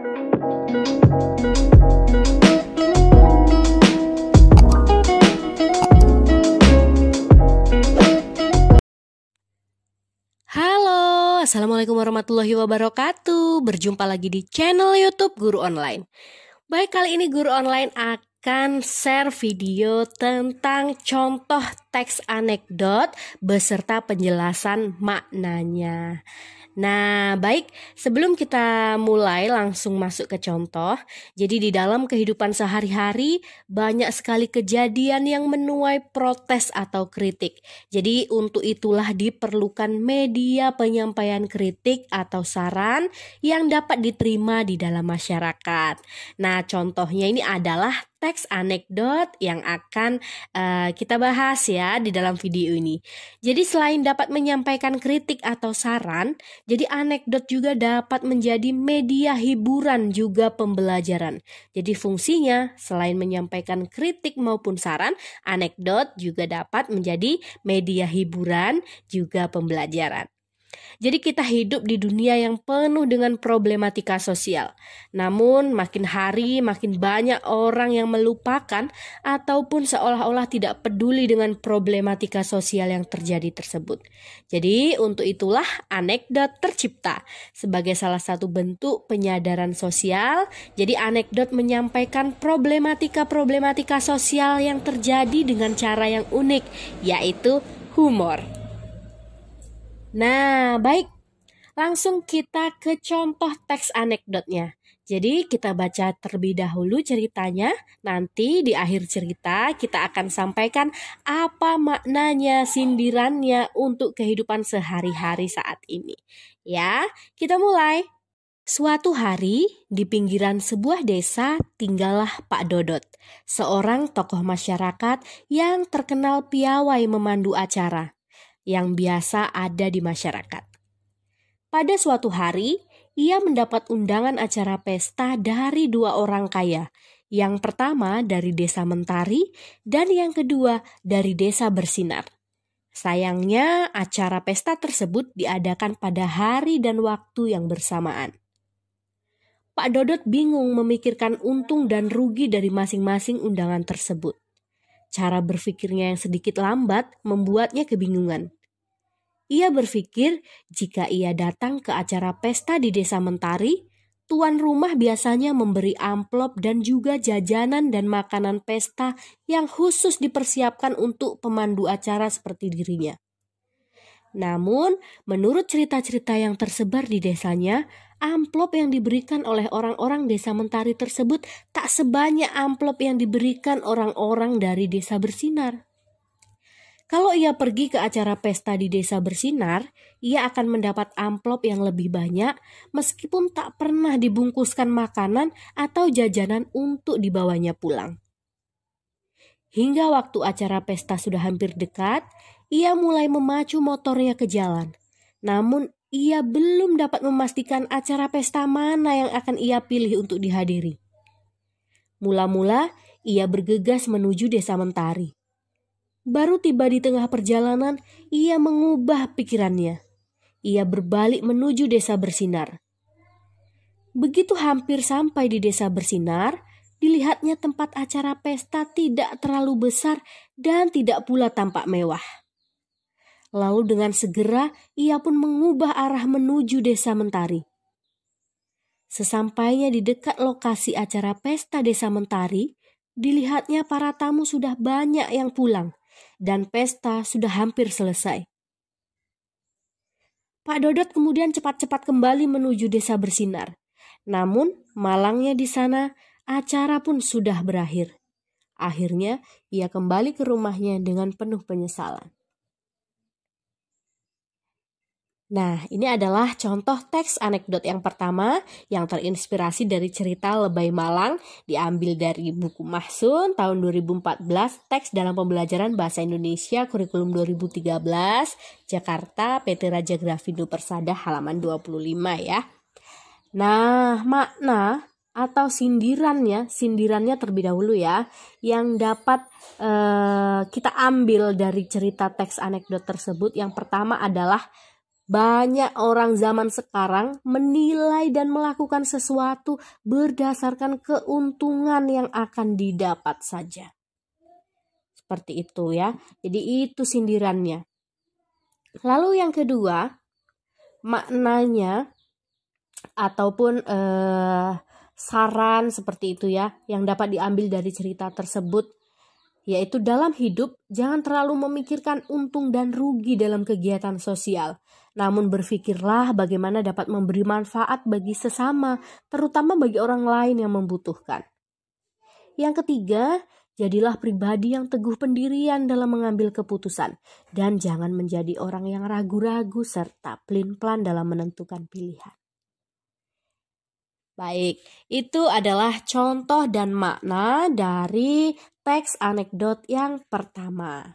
Halo, Assalamualaikum warahmatullahi wabarakatuh. Berjumpa lagi di channel YouTube Guru Online. Baik, kali ini Guru Online akan share video tentang contoh teks anekdot beserta penjelasan maknanya. Nah, baik, sebelum kita mulai langsung masuk ke contoh. Jadi di dalam kehidupan sehari-hari banyak sekali kejadian yang menuai protes atau kritik. Jadi untuk itulah diperlukan media penyampaian kritik atau saran yang dapat diterima di dalam masyarakat. Nah, contohnya ini adalah teks anekdot yang akan kita bahas ya di dalam video ini. Jadi selain dapat menyampaikan kritik atau saran, jadi anekdot juga dapat menjadi media hiburan juga pembelajaran. Jadi fungsinya selain menyampaikan kritik maupun saran, anekdot juga dapat menjadi media hiburan juga pembelajaran. Jadi kita hidup di dunia yang penuh dengan problematika sosial. Namun makin hari makin banyak orang yang melupakan ataupun seolah-olah tidak peduli dengan problematika sosial yang terjadi tersebut. Jadi untuk itulah anekdot tercipta sebagai salah satu bentuk penyadaran sosial. Jadi anekdot menyampaikan problematika sosial yang terjadi dengan cara yang unik, yaitu humor. Nah, baik, langsung kita ke contoh teks anekdotnya. Jadi kita baca terlebih dahulu ceritanya, nanti di akhir cerita kita akan sampaikan apa maknanya, sindirannya untuk kehidupan sehari-hari saat ini. Ya, kita mulai. Suatu hari, di pinggiran sebuah desa tinggallah Pak Dodot, seorang tokoh masyarakat yang terkenal piawai memandu acara yang biasa ada di masyarakat. Pada suatu hari, ia mendapat undangan acara pesta dari dua orang kaya. Yang pertama dari desa Mentari dan yang kedua dari desa Bersinar. Sayangnya, acara pesta tersebut diadakan pada hari dan waktu yang bersamaan. Pak Dodot bingung memikirkan untung dan rugi dari masing-masing undangan tersebut. Cara berpikirnya yang sedikit lambat membuatnya kebingungan. Ia berpikir jika ia datang ke acara pesta di desa Mentari, tuan rumah biasanya memberi amplop dan juga jajanan dan makanan pesta yang khusus dipersiapkan untuk pemandu acara seperti dirinya. Namun, menurut cerita-cerita yang tersebar di desanya, amplop yang diberikan oleh orang-orang desa Mentari tersebut tak sebanyak amplop yang diberikan orang-orang dari desa Bersinar. Kalau ia pergi ke acara pesta di desa Bersinar, ia akan mendapat amplop yang lebih banyak meskipun tak pernah dibungkuskan makanan atau jajanan untuk dibawanya pulang. Hingga waktu acara pesta sudah hampir dekat, ia mulai memacu motornya ke jalan. Namun ia belum dapat memastikan acara pesta mana yang akan ia pilih untuk dihadiri. Mula-mula ia bergegas menuju desa Mentari. Baru tiba di tengah perjalanan, ia mengubah pikirannya. Ia berbalik menuju desa Bersinar. Begitu hampir sampai di desa Bersinar, dilihatnya tempat acara pesta tidak terlalu besar dan tidak pula tampak mewah. Lalu dengan segera ia pun mengubah arah menuju desa Mentari. Sesampainya di dekat lokasi acara pesta desa Mentari, dilihatnya para tamu sudah banyak yang pulang dan pesta sudah hampir selesai. Pak Dodot kemudian cepat-cepat kembali menuju desa Bersinar. Namun malangnya di sana acara pun sudah berakhir. Akhirnya ia kembali ke rumahnya dengan penuh penyesalan. Nah, ini adalah contoh teks anekdot yang pertama yang terinspirasi dari cerita Lebay Malang, diambil dari buku Mahsun tahun 2014, teks dalam pembelajaran Bahasa Indonesia kurikulum 2013, Jakarta, PT Raja Grafindo Persada halaman 25 ya. Nah, makna atau sindirannya terlebih dahulu ya, yang dapat kita ambil dari cerita teks anekdot tersebut. Yang pertama adalah Banyak orang zaman sekarang menilai dan melakukan sesuatu berdasarkan keuntungan yang akan didapat saja. Seperti itu ya. Jadi itu sindirannya. Lalu yang kedua, maknanya ataupun saran seperti itu ya, yang dapat diambil dari cerita tersebut, yaitu dalam hidup jangan terlalu memikirkan untung dan rugi dalam kegiatan sosial. Namun berpikirlah bagaimana dapat memberi manfaat bagi sesama, terutama bagi orang lain yang membutuhkan. Yang ketiga, jadilah pribadi yang teguh pendirian dalam mengambil keputusan. Dan jangan menjadi orang yang ragu-ragu serta pelin-pelan dalam menentukan pilihan. Baik, itu adalah contoh dan makna dari teks anekdot yang pertama.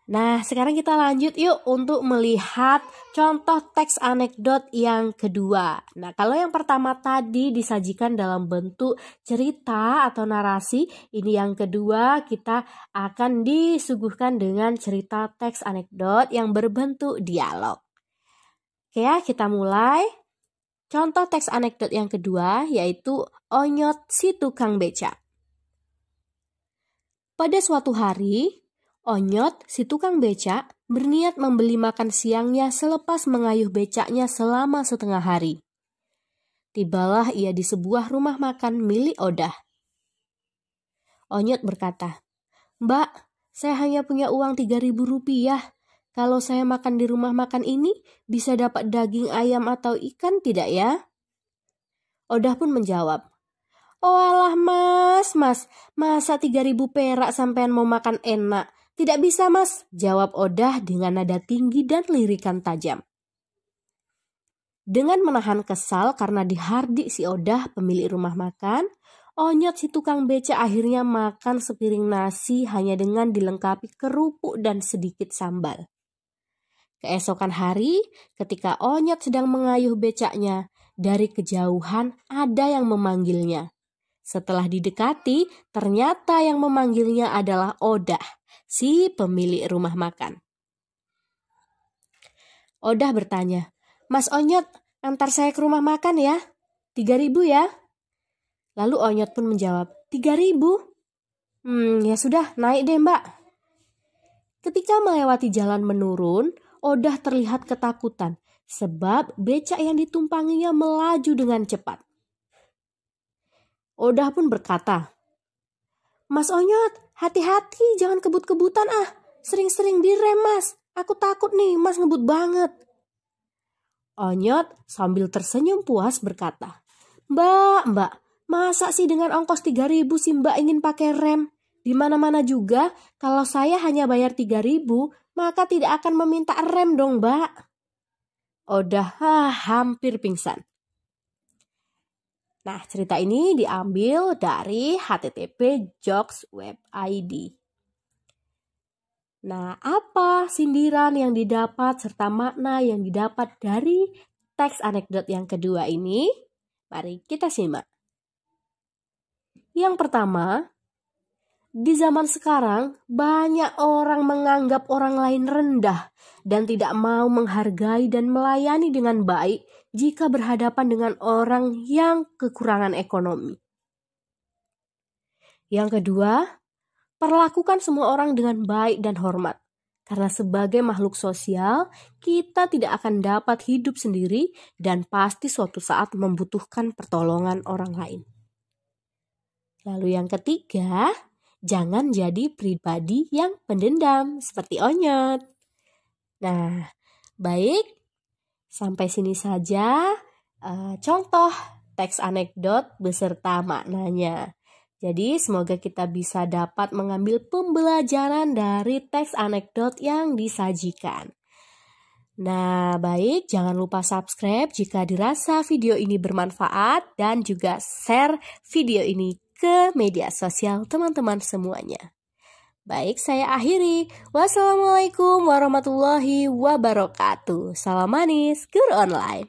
Nah, sekarang kita lanjut yuk untuk melihat contoh teks anekdot yang kedua. Nah, kalau yang pertama tadi disajikan dalam bentuk cerita atau narasi, ini yang kedua kita akan disuguhkan dengan cerita teks anekdot yang berbentuk dialog. Oke ya, kita mulai. Contoh teks anekdot yang kedua yaitu Onyot si tukang beca. Pada suatu hari, Onyot, si tukang becak, berniat membeli makan siangnya selepas mengayuh becaknya selama setengah hari. Tibalah ia di sebuah rumah makan milik Odah. Onyot berkata, "Mbak, saya hanya punya uang 3.000 rupiah. Kalau saya makan di rumah makan ini, bisa dapat daging ayam atau ikan tidak ya?" Odah pun menjawab, "Oh alah mas, masa 3.000 perak sampean mau makan enak? Tidak bisa mas," jawab Odah dengan nada tinggi dan lirikan tajam. Dengan menahan kesal karena dihardik si Odah pemilik rumah makan, Onyot si tukang beca akhirnya makan sepiring nasi hanya dengan dilengkapi kerupuk dan sedikit sambal. Keesokan hari, ketika Onyot sedang mengayuh becaknya, dari kejauhan ada yang memanggilnya. Setelah didekati, ternyata yang memanggilnya adalah Odah, si pemilik rumah makan. Odah bertanya, "Mas Onyot, antar saya ke rumah makan ya. 3.000 ya?" Lalu Onyot pun menjawab, 3.000? Ya sudah, naik deh mbak." Ketika melewati jalan menurun, Odah terlihat ketakutan sebab becak yang ditumpanginya melaju dengan cepat. Odah pun berkata, "Mas Onyot, hati-hati, jangan kebut-kebutan ah. Sering-sering direm mas, aku takut nih mas ngebut banget." Onyot sambil tersenyum puas berkata, Mbak, masa sih dengan ongkos 3.000 sih mbak ingin pakai rem? Di mana-mana juga kalau saya hanya bayar 3.000, maka tidak akan meminta rem dong mbak." Odah hampir pingsan. Nah, cerita ini diambil dari http jokes.web.id. Nah, apa sindiran yang didapat serta makna yang didapat dari teks anekdot yang kedua ini? Mari kita simak. Yang pertama, di zaman sekarang banyak orang menganggap orang lain rendah dan tidak mau menghargai dan melayani dengan baik jika berhadapan dengan orang yang kekurangan ekonomi. Yang kedua, perlakukan semua orang dengan baik dan hormat. Karena sebagai makhluk sosial, kita tidak akan dapat hidup sendiri dan pasti suatu saat membutuhkan pertolongan orang lain. Lalu yang ketiga, jangan jadi pribadi yang pendendam seperti Onyot. Nah, baik, sampai sini saja contoh teks anekdot beserta maknanya. Jadi semoga kita bisa dapat mengambil pembelajaran dari teks anekdot yang disajikan. Nah, baik, jangan lupa subscribe jika dirasa video ini bermanfaat dan juga share video ini ke media sosial teman-teman semuanya. Baik, saya akhiri. Wassalamualaikum warahmatullahi wabarakatuh. Salam manis, guru online.